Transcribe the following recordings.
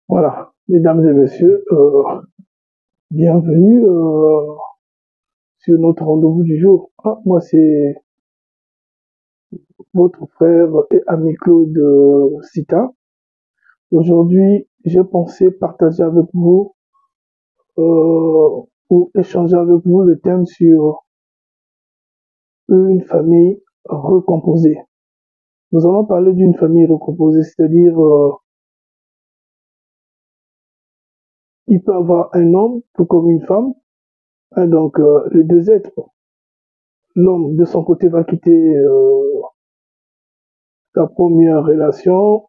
Voilà, mesdames et messieurs, bienvenue sur notre rendez-vous du jour. Moi, c'est votre frère et ami Claude Sita. Aujourd'hui, j'ai pensé partager avec vous ou échanger avec vous le thème sur une famille recomposée. Nous allons parler d'une famille recomposée, c'est-à-dire il peut avoir un homme tout comme une femme, hein, donc les deux êtres. L'homme de son côté va quitter sa première relation,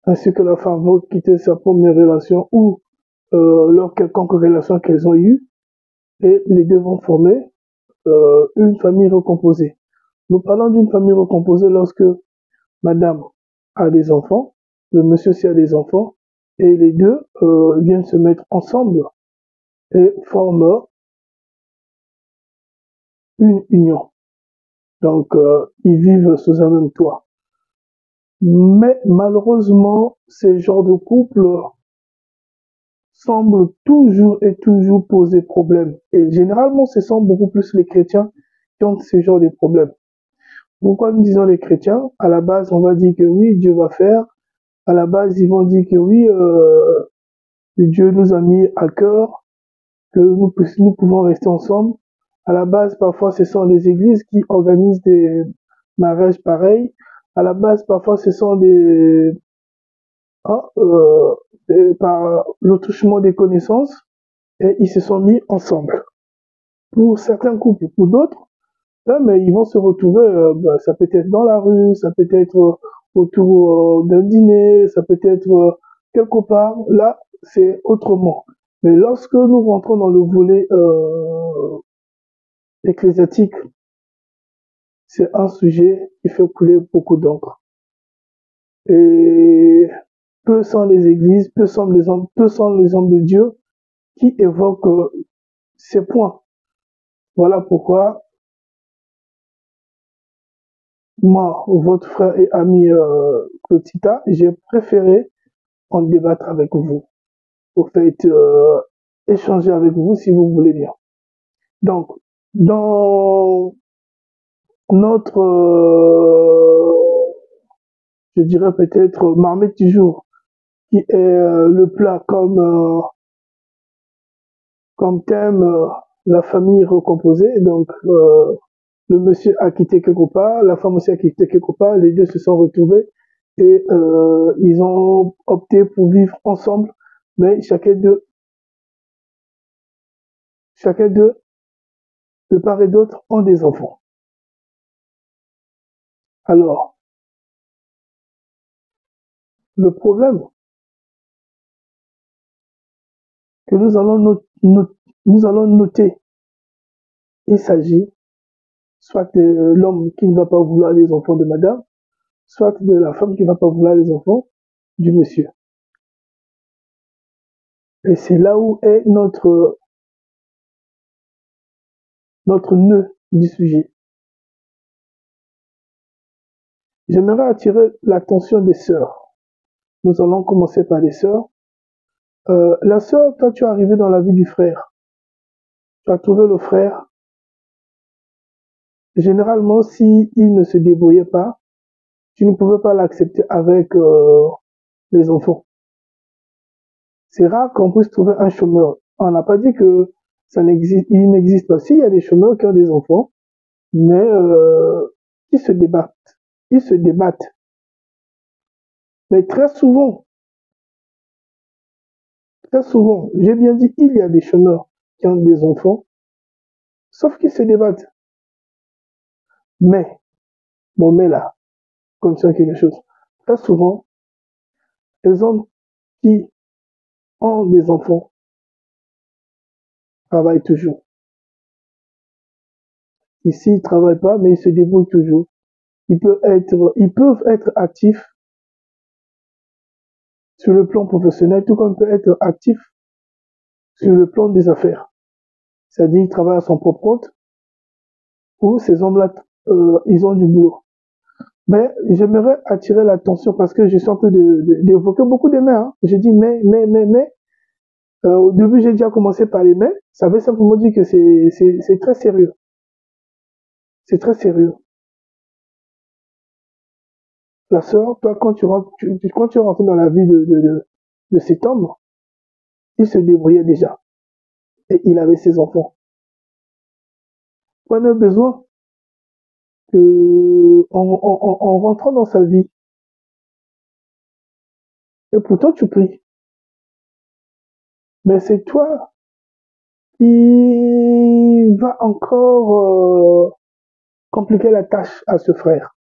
ainsi que la femme va quitter sa première relation ou leur quelconque relation qu'elles ont eue, et les deux vont former une famille recomposée. Nous parlons d'une famille recomposée lorsque madame a des enfants, le monsieur aussi a des enfants, et les deux viennent se mettre ensemble et forment une union. Donc, ils vivent sous un même toit. Mais malheureusement, ces genres de couples semblent toujours et toujours poser problème. Et généralement, ce sont beaucoup plus les chrétiens qui ont ce genre de problèmes. Pourquoi nous disons les chrétiens? À la base, on va dire que oui, Dieu va faire. À la base, ils vont dire que oui, Dieu nous a mis à cœur, que nous pouvons rester ensemble. À la base, parfois, ce sont les églises qui organisent des mariages pareils. À la base, parfois, ce sont hein, par le touchement des connaissances, et ils se sont mis ensemble. Pour certains couples, pour d'autres, là, mais ils vont se retrouver, ça peut être dans la rue, ça peut être autour d'un dîner, ça peut être quelque part. Là, c'est autrement. Mais lorsque nous rentrons dans le volet ecclésiastique, c'est un sujet qui fait couler beaucoup d'encre. Et peu sont les églises, peu sont les hommes de Dieu qui évoquent ces points. Voilà pourquoi moi, votre frère et ami Clotita, j'ai préféré en débattre avec vous. Au fait, échanger avec vous si vous voulez bien. Donc, dans notre, je dirais peut-être marmite du jour, qui est le plat comme thème la famille recomposée. Donc, le monsieur a quitté quelque part, la femme aussi a quitté quelque part, les deux se sont retrouvés et ils ont opté pour vivre ensemble, mais chacun d'eux, de part et d'autre, ont des enfants. Alors, le problème que nous allons noter, il s'agit soit de l'homme qui ne va pas vouloir les enfants de madame, soit de la femme qui ne va pas vouloir les enfants du monsieur. Et c'est là où est notre nœud du sujet. J'aimerais attirer l'attention des sœurs. Nous allons commencer par les sœurs. La sœur, quand tu es arrivé dans la vie du frère, tu as trouvé le frère. Généralement, si il ne se débrouillait pas, tu ne pouvais pas l'accepter avec les enfants. C'est rare qu'on puisse trouver un chômeur. On n'a pas dit que il n'existe pas. Si, il y a des chômeurs qui ont des enfants, mais ils se débattent. Ils se débattent. Mais très souvent, j'ai bien dit, il y a des chômeurs qui ont des enfants, sauf qu'ils se débattent. Mais, bon, mais là, comme ça quelque chose. Très souvent, les hommes qui ont des enfants travaillent toujours. Ici, ils ne travaillent pas, mais ils se débrouillent toujours. Ils peuvent être actifs sur le plan professionnel, tout comme ils peuvent être actifs sur le plan des affaires. C'est-à-dire, ils travaillent à son propre compte, ou ces hommes-là, ils ont du boulot. Mais j'aimerais attirer l'attention parce que je suis en train d'évoquer beaucoup de mais. Hein. Je dis mais. Au début, j'ai déjà commencé par les mais. Ça veut simplement dire que c'est très sérieux. C'est très sérieux. La sœur, toi, quand tu rentres dans la vie de cet homme, il se débrouillait déjà. Et il avait ses enfants. On a besoin que, en rentrant dans sa vie, et pourtant tu pries, mais c'est toi qui va encore compliquer la tâche à ce frère.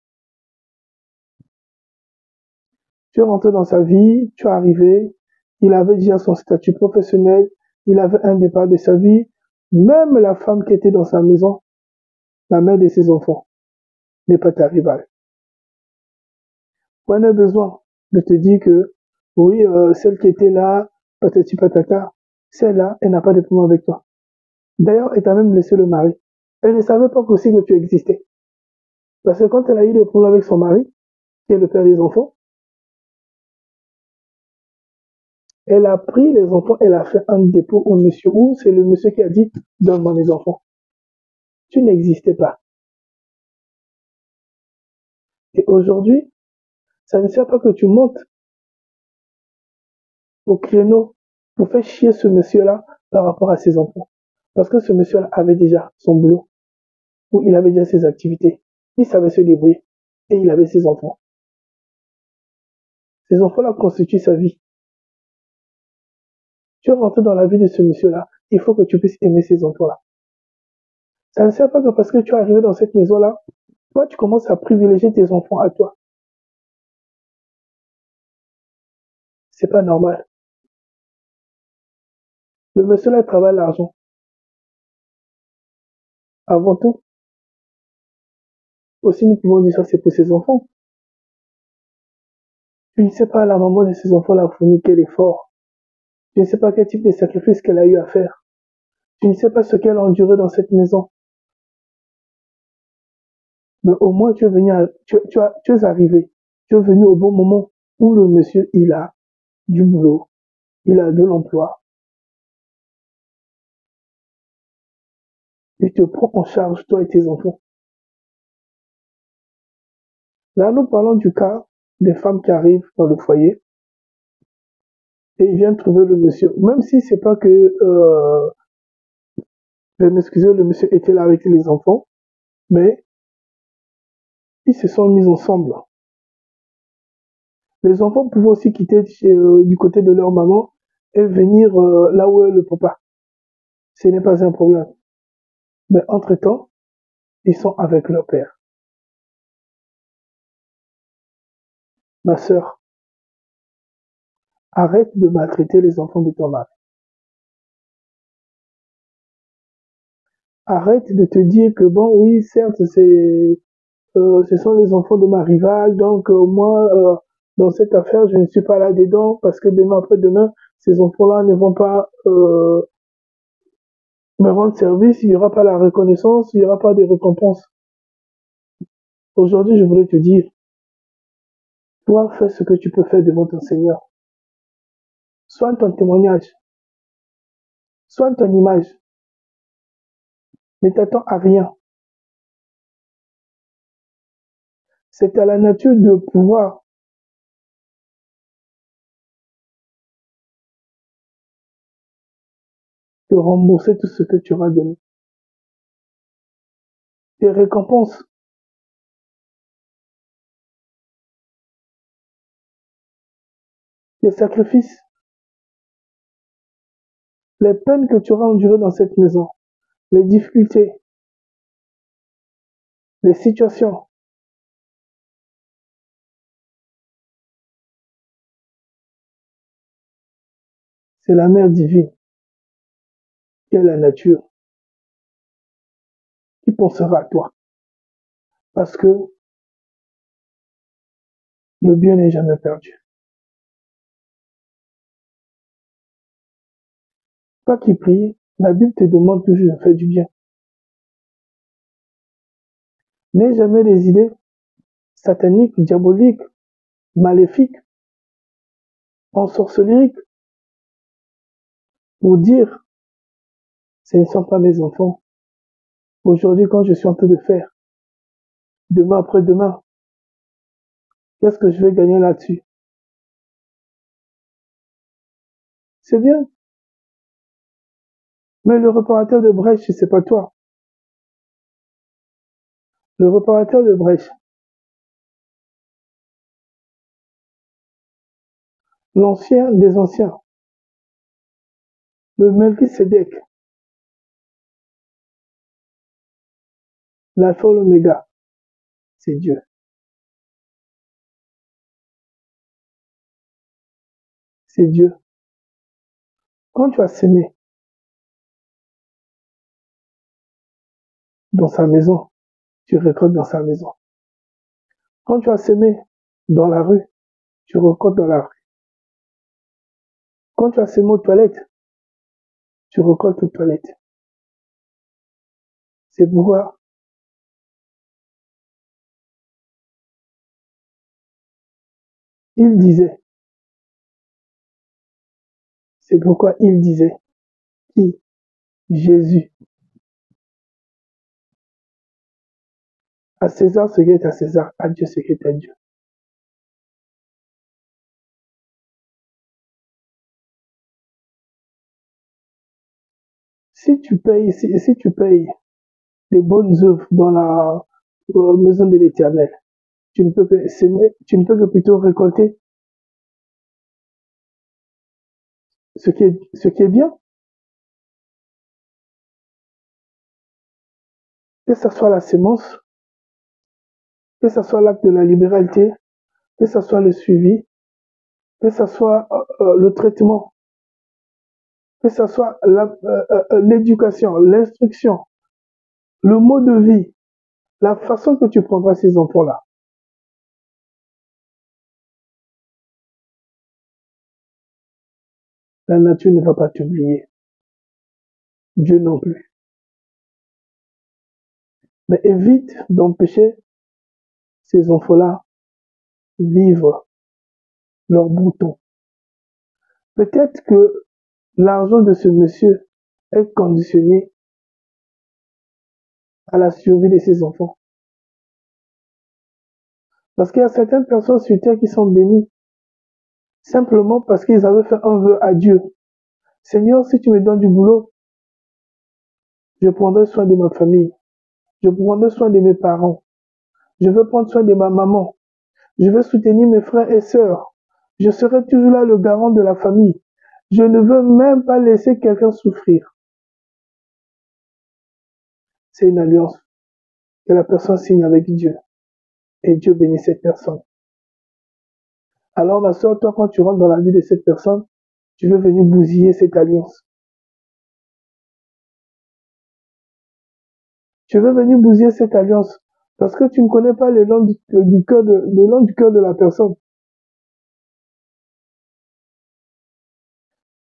Tu es rentré dans sa vie, tu es arrivé, il avait déjà son statut professionnel, il avait un départ de sa vie, même la femme qui était dans sa maison, la mère de ses enfants, n'est pas ta rivale. On a besoin de te dire que, oui, celle qui était là, patati patata, celle-là, elle n'a pas de problème avec toi. D'ailleurs, elle t'a même laissé le mari. Elle ne savait pas aussi que tu existais. Parce que quand elle a eu des problèmes avec son mari, qui est le père des enfants, elle a pris les enfants, elle a fait un dépôt au monsieur, ou c'est le monsieur qui a dit, donne-moi mes enfants. Tu n'existais pas. Et aujourd'hui, ça ne sert pas que tu montes au créneau pour faire chier ce monsieur-là par rapport à ses enfants. Parce que ce monsieur-là avait déjà son boulot, où il avait déjà ses activités. Il savait se débrouiller. Et il avait ses enfants. Ces enfants-là constituent sa vie. Tu es rentré dans la vie de ce monsieur-là, il faut que tu puisses aimer ces enfants-là. Ça ne sert pas que parce que tu es arrivé dans cette maison-là, toi, tu commences à privilégier tes enfants à toi. C'est pas normal. Le monsieur-là travaille l'argent. Avant tout, aussi nous pouvons dire ça, c'est pour ses enfants. Tu ne sais pas la maman de ces enfants-là a fourni quel effort. Tu ne sais pas quel type de sacrifice qu'elle a eu à faire. Tu ne sais pas ce qu'elle a enduré dans cette maison. Mais au moins, tu es venu, tu es arrivé. Tu es venu au bon moment où le monsieur, il a du boulot, il a de l'emploi. Il te prend en charge, toi et tes enfants. Là, nous parlons du cas des femmes qui arrivent dans le foyer et ils viennent trouver le monsieur. Même si c'est pas que, je vais m'excuser, le monsieur était là avec les enfants, mais ils se sont mis ensemble. Les enfants pouvaient aussi quitter du côté de leur maman et venir là où est le papa. Ce n'est pas un problème. Mais entre-temps, ils sont avec leur père. Ma sœur, arrête de maltraiter les enfants de ton mari. Arrête de te dire que bon, oui, certes, ce sont les enfants de ma rivale, donc moi, dans cette affaire, je ne suis pas là-dedans parce que demain après-demain, ces enfants-là ne vont pas me rendre service, il n'y aura pas la reconnaissance, il n'y aura pas de récompense. Aujourd'hui, je voulais te dire, toi, fais ce que tu peux faire devant ton Seigneur. Soigne ton témoignage, soigne ton image, ne t'attends à rien. C'est à la nature de pouvoir te rembourser tout ce que tu auras donné. Tes récompenses, tes sacrifices, les peines que tu auras endurées dans cette maison, les difficultés, les situations, c'est la mère divine qui est la nature qui pensera à toi. Parce que le bien n'est jamais perdu. Toi qui pries, la Bible te demande toujours de faire du bien. N'aie jamais des idées sataniques, diaboliques, maléfiques, ensorceliques, pour dire, ce ne sont pas mes enfants. Aujourd'hui, quand je suis en train de faire, demain après-demain, qu'est-ce que je vais gagner là-dessus? C'est bien, mais le réparateur de brèche, c'est pas toi. Le réparateur de brèche, l'ancien des anciens, le Melchisédek, l'alpha et l'oméga, c'est Dieu. C'est Dieu. Quand tu as semé dans sa maison, tu récoltes dans sa maison. Quand tu as semé dans la rue, tu récoltes dans la rue. Quand tu as semé aux toilettes, tu récoltes aux toilettes. C'est pourquoi il disait, c'est pourquoi il disait, qui? Jésus. À César ce qui est à César, à Dieu ce qui est à Dieu. Si tu payes les bonnes œuvres dans la maison de l'Éternel, tu ne peux que s'aimer, tu ne peux que plutôt récolter ce qui est bien, que ce soit la sémence, que ce soit l'acte de la libéralité, que ce soit le suivi, que ce soit le traitement, que ce soit l'éducation, l'instruction, le mode de vie, la façon que tu prendras ces enfants-là. La nature ne va pas t'oublier, Dieu non plus. Mais évite d'empêcher ces enfants-là vivre leur bouton. Peut-être que l'argent de ce monsieur est conditionné à la survie de ses enfants. Parce qu'il y a certaines personnes sur terre qui sont bénies simplement parce qu'ils avaient fait un vœu à Dieu. Seigneur, si tu me donnes du boulot, je prendrai soin de ma famille. Je prendrai soin de mes parents. Je veux prendre soin de ma maman. Je veux soutenir mes frères et sœurs. Je serai toujours là le garant de la famille. Je ne veux même pas laisser quelqu'un souffrir. C'est une alliance que la personne signe avec Dieu. Et Dieu bénit cette personne. Alors, ma soeur, toi, quand tu rentres dans la vie de cette personne, tu veux venir bousiller cette alliance. Tu veux venir bousiller cette alliance parce que tu ne connais pas le nom du cœur de la personne.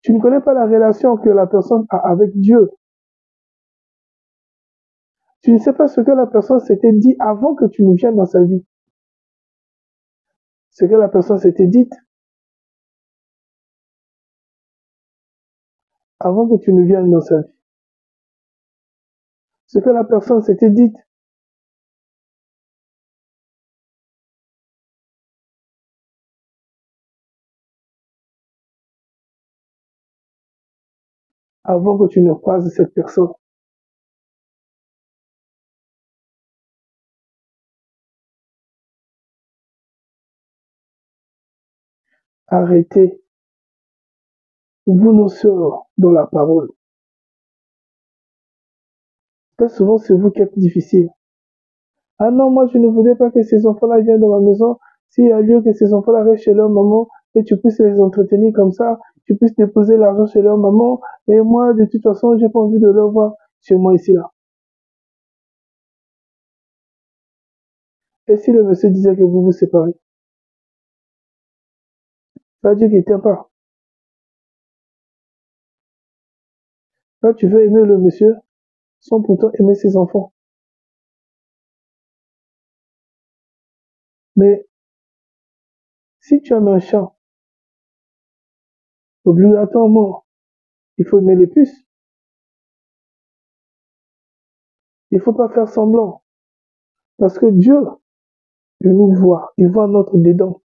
Tu ne connais pas la relation que la personne a avec Dieu. Tu ne sais pas ce que la personne s'était dit avant que tu ne viennes dans sa vie. Ce que la personne s'était dit avant que tu ne viennes dans sa vie. Ce que la personne s'était dit avant que tu ne croises cette personne. Arrêtez, vous nos sœurs, dans la parole. Très souvent, c'est vous qui êtes difficile. Ah non, moi, je ne voudrais pas que ces enfants-là viennent dans ma maison. S'il y a lieu que ces enfants-là restent chez leur maman et tu puisses les entretenir comme ça, tu puisses déposer l'argent chez leur maman. Et moi, de toute façon, j'ai pas envie de leur voir chez moi ici, là. Et si le monsieur disait que vous vous séparez, ça veut dire qu'il t'aime pas. Là, tu veux aimer le monsieur sans pourtant aimer ses enfants. Mais si tu aimes un chat, obligatoirement, il faut aimer les puces. Il ne faut pas faire semblant. Parce que Dieu, il nous voit. Il voit notre dedans.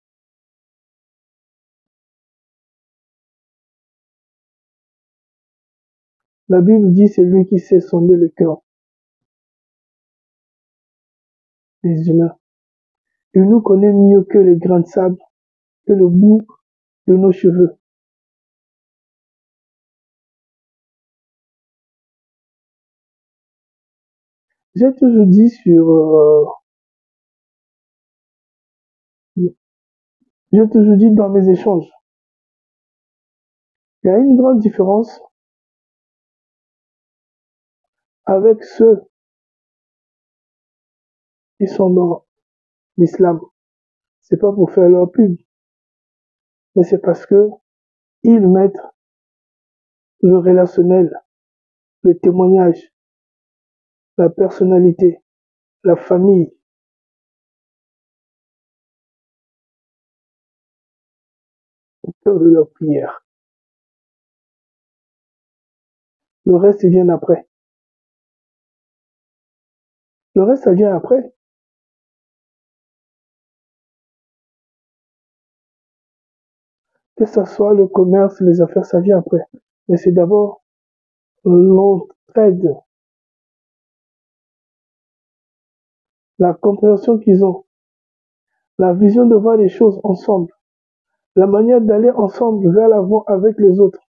La Bible dit c'est lui qui sait sonder le cœur des humains. Il nous connaît mieux que les grains de sable, que le bout de nos cheveux. J'ai toujours dit j'ai toujours dit dans mes échanges, il y a une grande différence avec ceux qui sont dans l'islam. C'est pas pour faire leur pub, mais c'est parce que ils mettent le relationnel, le témoignage, la personnalité, la famille au cœur de leur prière. Le reste vient après. Le reste, ça vient après. Que ce soit le commerce, les affaires, ça vient après. Mais c'est d'abord l'entraide, la compréhension qu'ils ont, la vision de voir les choses ensemble, la manière d'aller ensemble vers l'avant avec les autres.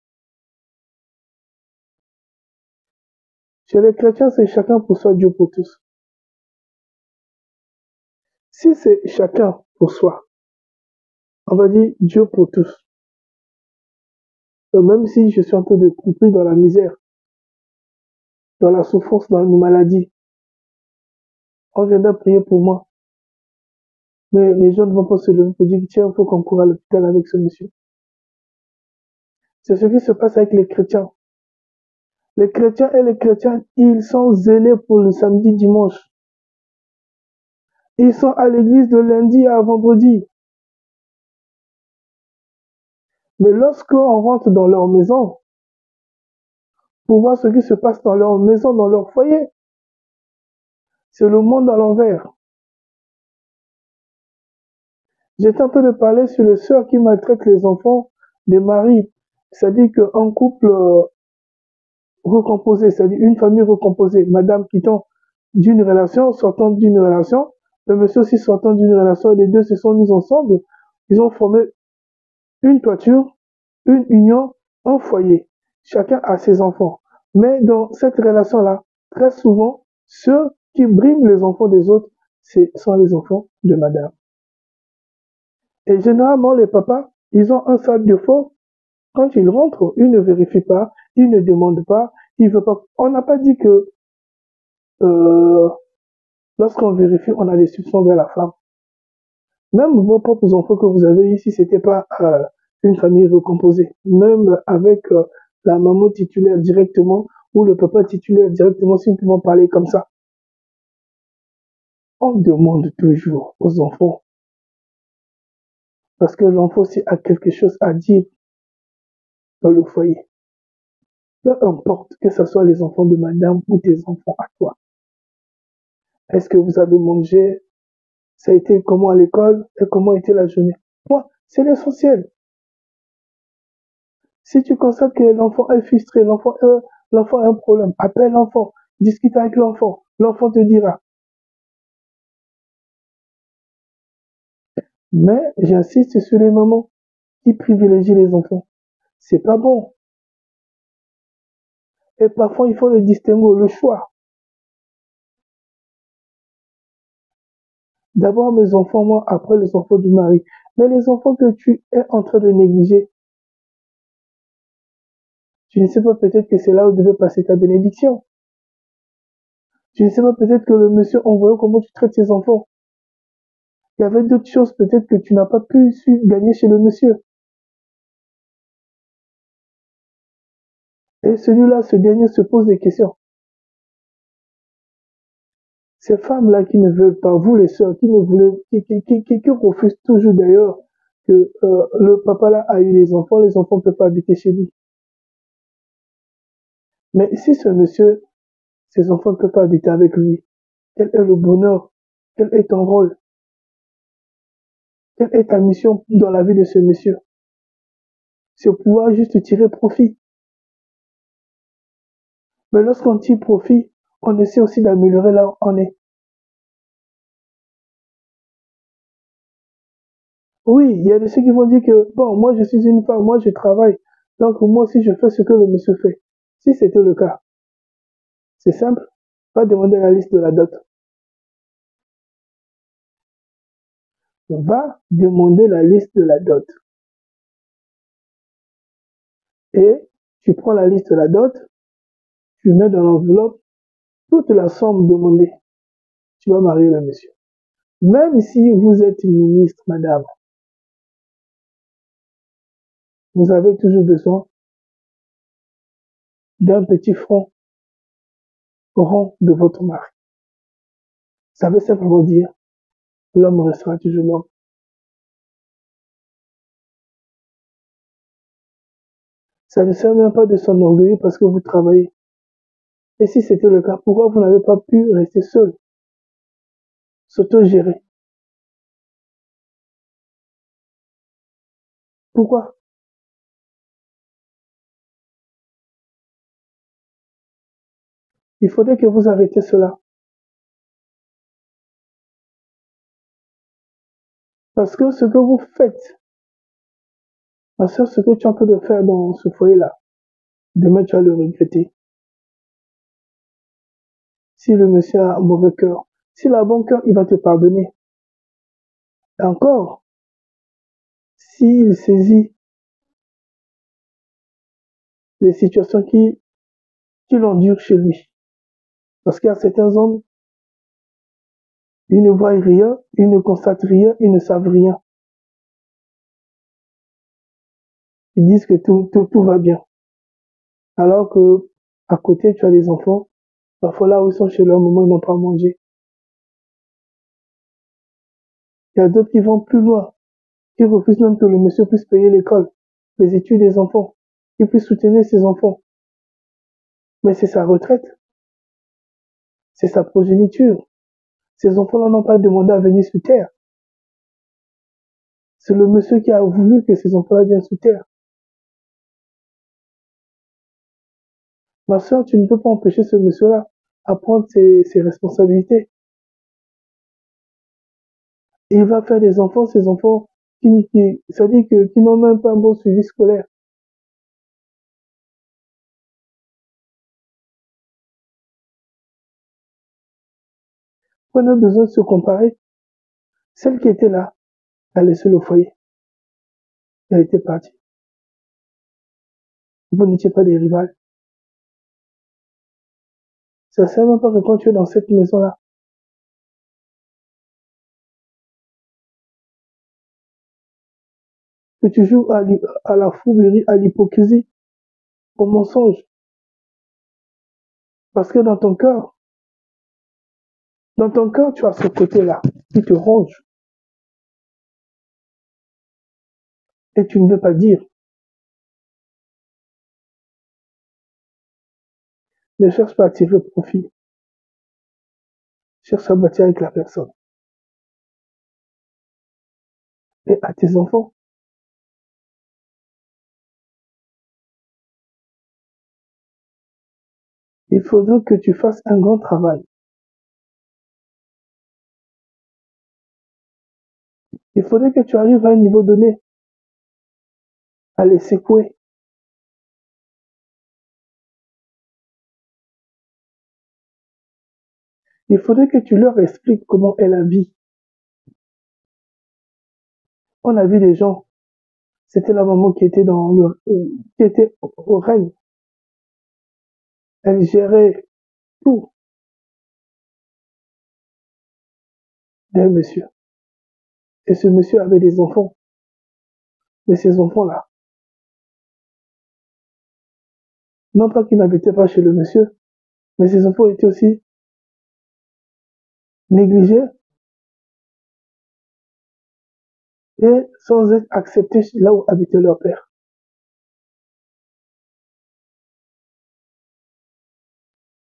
Chez les chrétiens, c'est chacun pour soi, Dieu pour tous. Si c'est chacun pour soi, on va dire Dieu pour tous. Même si je suis en train de couper dans la misère, dans la souffrance, dans une maladie, on viendra prier pour moi. Mais les gens ne vont pas se lever pour dire, tiens, il faut qu'on court à l'hôpital avec ce monsieur. C'est ce qui se passe avec les chrétiens. Les chrétiens et les chrétiennes, ils sont zélés pour le samedi, dimanche. Ils sont à l'église de lundi à vendredi. Mais lorsqu'on rentre dans leur maison, pour voir ce qui se passe dans leur maison, dans leur foyer, c'est le monde à l'envers. J'étais en train de parler sur les sœurs qui maltraitent les enfants des maris. C'est-à-dire qu'un couple recomposé, c'est-à-dire une famille recomposée, madame quittant d'une relation, sortant d'une relation, le monsieur aussi sortant d'une relation, les deux se sont mis ensemble, ils ont formé une toiture, une union, un foyer. Chacun a ses enfants. Mais dans cette relation-là, très souvent, ceux qui briment les enfants des autres, ce sont les enfants de madame. Et généralement, les papas, ils ont un sac de faux. Quand ils rentrent, ils ne vérifient pas, ils ne demandent pas, ils veulent pas. On n'a pas dit que euh, lorsqu'on vérifie, on a des soupçons vers la femme. Même vos propres enfants que vous avez ici, c'était pas une famille recomposée. Même avec la maman titulaire directement ou le papa titulaire directement, si nous pouvons parler comme ça. On demande toujours aux enfants parce que l'enfant aussi a quelque chose à dire dans le foyer. Peu importe que ce soit les enfants de madame ou tes enfants à toi. Est-ce que vous avez mangé? Ça a été comment à l'école? Et comment était la journée? Moi, c'est l'essentiel. Si tu constates que l'enfant est frustré, l'enfant a un problème, appelle l'enfant, discute avec l'enfant, l'enfant te dira. Mais j'insiste sur les mamans qui privilégient les enfants. C'est pas bon. Et parfois, il faut le distinguer, le choix. D'abord mes enfants, moi, après les enfants du mari. Mais les enfants que tu es en train de négliger, tu ne sais pas peut-être que c'est là où devait passer ta bénédiction. Tu ne sais pas peut-être que le monsieur, en voyant comment tu traites ses enfants, il y avait d'autres choses peut-être que tu n'as pas pu su gagner chez le monsieur. Et celui-là, ce dernier se pose des questions. Ces femmes-là qui ne veulent pas, vous les sœurs, qui ne voulez, qui refusent toujours d'ailleurs que le papa là a eu les enfants ne peuvent pas habiter chez lui. Mais si ce monsieur, ses enfants ne peuvent pas habiter avec lui, quel est le bonheur? Quel est ton rôle? Quelle est ta mission dans la vie de ce monsieur? C'est pouvoir juste tirer profit. Mais lorsqu'on tire profit, on essaie aussi d'améliorer là où on est. Oui, il y a de ceux qui vont dire que, bon, moi je suis une femme, moi je travaille, donc moi aussi je fais ce que le monsieur fait. Si c'était le cas, c'est simple, va demander la liste de la dot. Va demander la liste de la dot. Et tu prends la liste de la dot, tu mets dans l'enveloppe toute la somme demandée. Tu vas marier le monsieur. Même si vous êtes une ministre, madame, vous avez toujours besoin d'un petit front rond de votre mari. Ça veut simplement dire l'homme restera toujours l'homme. Ça ne sert même pas de s'enorgueillir parce que vous travaillez. Et si c'était le cas, pourquoi vous n'avez pas pu rester seul, s'auto-gérer? Pourquoi? Il faudrait que vous arrêtiez cela. Parce que ce que vous faites, ma soeur, ce que tu es en train de faire dans ce foyer-là, demain tu vas le regretter. Si le monsieur a un mauvais cœur, s'il a un bon cœur, il va te pardonner. Et encore, s'il saisit les situations qui l'endurent chez lui. Parce qu'il y a certains hommes, ils ne voient rien, ils ne constatent rien, ils ne savent rien. Ils disent que tout va bien. Alors que, à côté, tu as des enfants, parfois là où ils sont chez leur maman, ils n'ont pas mangé. Il y a d'autres qui vont plus loin, qui refusent même que le monsieur puisse payer l'école, les études des enfants, qu'il puisse soutenir ses enfants. Mais c'est sa retraite, c'est sa progéniture. Ces enfants-là n'ont pas demandé à venir sur terre. C'est le monsieur qui a voulu que ces enfants-là viennent sur terre. Ma soeur, tu ne peux pas empêcher ce monsieur-là à prendre ses responsabilités. Et il va faire des enfants, ces enfants c'est-à-dire qui n'ont même pas un bon suivi scolaire. On a besoin de se comparer. Celle qui était là, elle a laissé le foyer. Elle était partie. Vous n'étiez pas des rivales. Ça ne sert même pas que quand tu es dans cette maison-là, que tu joues à la fourberie, à l'hypocrisie, au mensonge. Parce que dans ton cœur, tu as ce côté-là qui te ronge. Et tu ne veux pas dire. Ne cherche pas à tirer profit. Cherche à bâtir avec la personne. Et à tes enfants. Il faudrait que tu fasses un grand travail. Il faudrait que tu arrives à un niveau donné, à les secouer. Il faudrait que tu leur expliques comment est la vie. On a vu des gens, c'était la maman qui était qui était au règne. Elle gérait tout d'un monsieur. Et ce monsieur avait des enfants. Mais ces enfants-là, non pas qu'ils n'habitaient pas chez le monsieur, mais ces enfants étaient aussi négligés et sans être acceptés là où habitait leur père.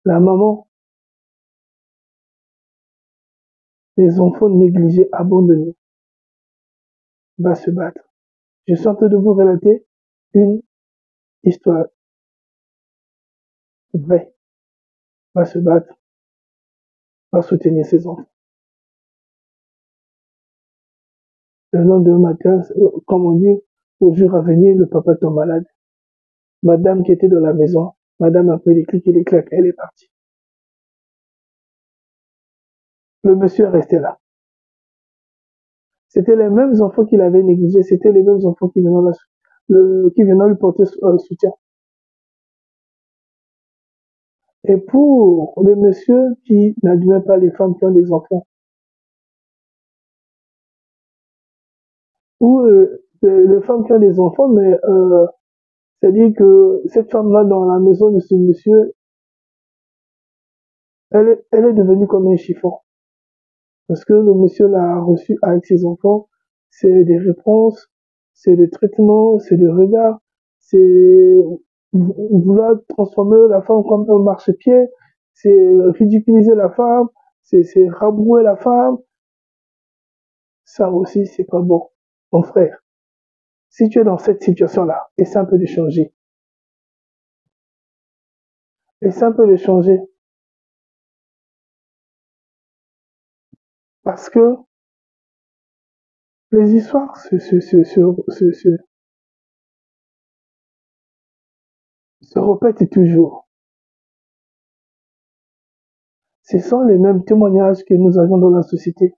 La maman, les enfants négligés, abandonnés, va se battre. Je suis en train de vous relater une histoire vraie, va se battre, va soutenir ses enfants. Le lendemain matin, comme on dit, au jour à venir, le papa tombe malade. Madame qui était dans la maison, madame a pris les clics et les claques, elle est partie. Le monsieur est resté là. C'était les mêmes enfants qu'il avait négligés, c'était les mêmes enfants qui venaient lui porter soutien. Et pour le monsieur qui n'admet pas les femmes qui ont des enfants, ou les femmes qui ont des enfants, mais c'est-à-dire que cette femme-là dans la maison de ce monsieur, elle est devenue comme un chiffon. Parce que le monsieur l'a reçu avec ses enfants, c'est des réponses, c'est des traitements, c'est des regards, c'est vouloir transformer la femme comme un marchepied, c'est ridiculiser la femme, c'est rabrouer la femme. Ça aussi, c'est pas bon. Mon frère, si tu es dans cette situation-là, essaie un peu de changer. Essaie un peu de changer. Parce que les histoires se répètent toujours. Ce sont les mêmes témoignages que nous avons dans la société.